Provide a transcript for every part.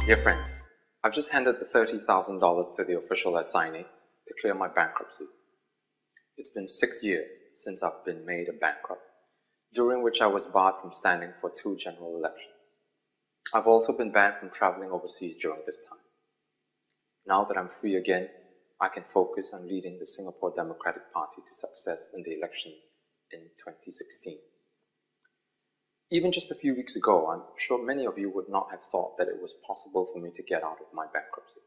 Dear friends, I've just handed the $30,000 to the official assignee to clear my bankruptcy. It's been 6 years since I've been made a bankrupt, during which I was barred from standing for 2 general elections. I've also been banned from traveling overseas during this time. Now that I'm free again, I can focus on leading the Singapore Democratic Party to success in the elections in 2016. Even just a few weeks ago, I'm sure many of you would not have thought that it was possible for me to get out of my bankruptcy.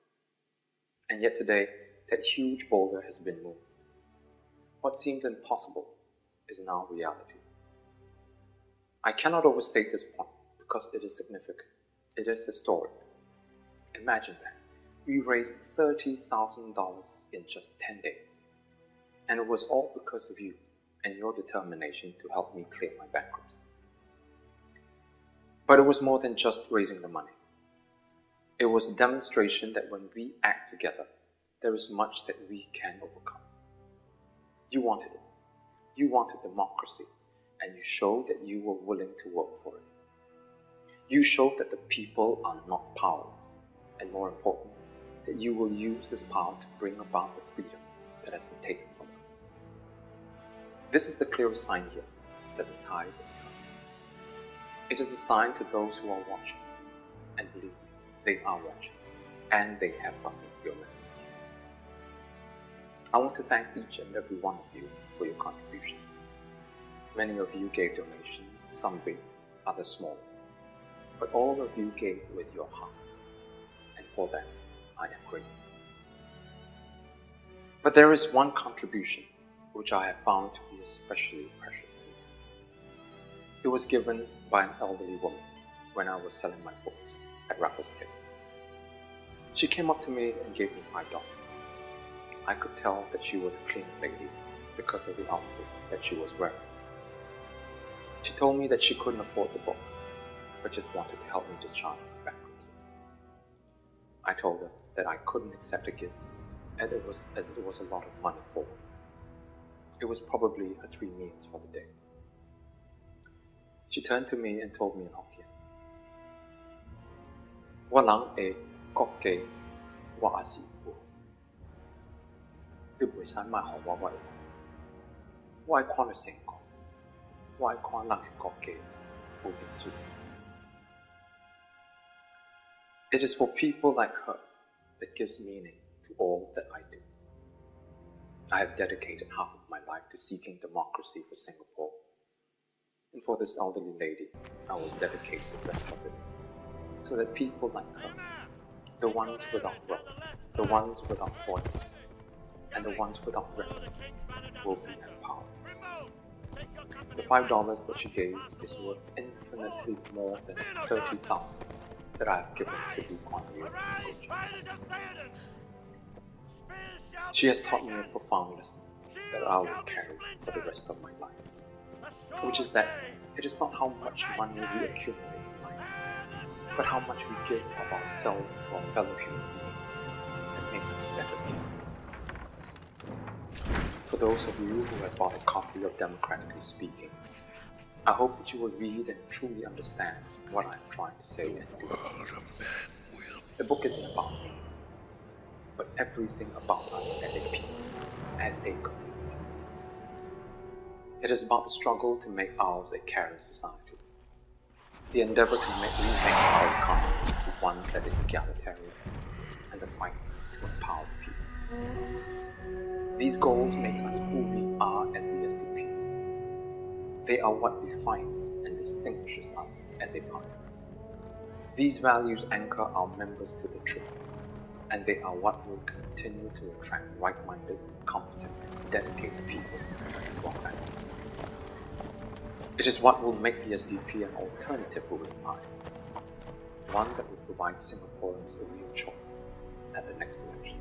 And yet today, that huge boulder has been moved. What seemed impossible is now reality. I cannot overstate this point because it is significant. It is historic. Imagine that. We raised $30,000 in just 10 days. And it was all because of you and your determination to help me clear my bankruptcy. But it was more than just raising the money. It was a demonstration that when we act together, there is much that we can overcome. You wanted it. You wanted democracy, and you showed that you were willing to work for it. You showed that the people are not powerless, and more important, that you will use this power to bring about the freedom that has been taken from us. This is the clearest sign here that the tide is turning. It is a sign to those who are watching, and believe me, they are watching, and they have gotten your message. I want to thank each and every one of you for your contribution. Many of you gave donations, some big, others small, but all of you gave with your heart, and for that, I am grateful. But there is one contribution which I have found to be especially precious to me. It was given by an elderly woman when I was selling my books at Raffles Place. She came up to me and gave me $5. I could tell that she was a clean lady because of the outfit that she was wearing. She told me that she couldn't afford the book, but just wanted to help me discharge my bankruptcy. I told her that I couldn't accept a gift as it was a lot of money for her. It was probably her 3 meals for the day. She turned to me and told me in Hokkien, "Wa lang e kok ke wa asi bu. Du bui san ma ho wa wai. Wa kwan sing ko. Wa kwan lang e kok ke bu bin zu." It is for people like her that gives meaning to all that I do. I have dedicated half of my life to seeking democracy for Singapore. And for this elderly lady, I will dedicate the rest of it, so that people like her, the ones without wealth, the ones without voice, and the ones without rest, will be empowered. The $5 that she gave is worth infinitely more than $30,000 that I have given to Lee Kuan Yew. She has taught me a profound lesson that I will carry for the rest of my life, which is that it is not how much money we accumulate in life, but how much we give of ourselves to our fellow human beings that make us better people. For those of you who have bought a copy of Democratically Speaking, I hope that you will read and truly understand what I am trying to say and do. The book isn't about me, but everything about us as a people, as a community. It is about the struggle to make ours a caring society, the endeavor to remake our economy to one that is egalitarian, and the fight for empowered people. These goals make us who we are as the SDP. They are what defines and distinguishes us as a party. These values anchor our members to the truth, and they are what will continue to attract right-minded, competent, and dedicated people to our family. It is what will make the SDP an alternative ruling party, one that will provide Singaporeans a real choice at the next election.